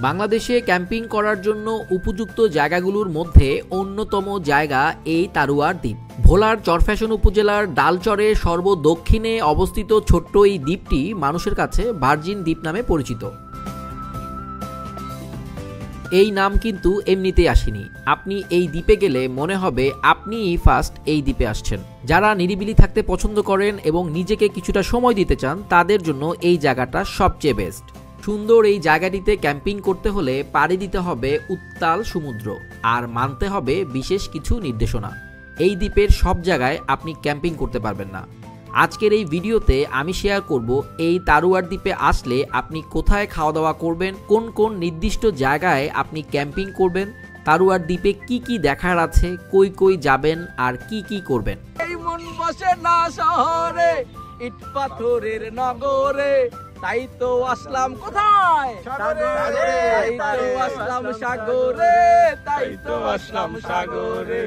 বাংলাদেশে ক্যাম্পিং করার জন্য উপযুক্ত জায়গাগুলোর মধ্যে অন্যতম জায়গা এই তারুয়ার দ্বীপ। ভোলার চরফ্যাশন উপজেলার ডালচরের সর্বদক্ষিণে অবস্থিত ছোট্ট এই দ্বীপটি মানুষের কাছে ভার্জিন দ্বীপ নামে পরিচিত। এই নাম কিন্তু এমনিতেই আসেনি। আপনি এই দ্বীপে গেলে মনে হবে আপনিই ফার্স্ট এই দ্বীপে আসছেন। যারা নিরিবিলি থাকতে পছন্দ করেন এবং নিজেকে কিছুটা সময় দিতে চান তাদের জন্য এই জায়গাটা সবচেয়ে বেস্ট। সুন্দর এই জায়গাটিতে ক্যাম্পিং করতে হলে পাড়ি দিতে হবে উত্তাল সমুদ্র, আর মানতে হবে বিশেষ কিছু নির্দেশনা। এই দ্বীপের সব জায়গায় আপনি ক্যাম্পিং করতে পারবেন না। আজকের এই ভিডিওতে আমি শেয়ার করব এই তারুয়ার দ্বীপে আসলে আপনি কোথায় খাওয়া দাওয়া করবেন, কোন কোন নির্দিষ্ট জায়গায় আপনি ক্যাম্পিং করবেন, তারুয়ার দ্বীপে কি কি দেখার আছে, কই কই যাবেন আর কি কি করবেন। এই মন বসে না শহরে, ইট পাথরের নগরে, তাই তো আসলাম কোথায়? সাগরে। তাই তো আসলাম সাগরে, তাই তো আসলাম সাগরে।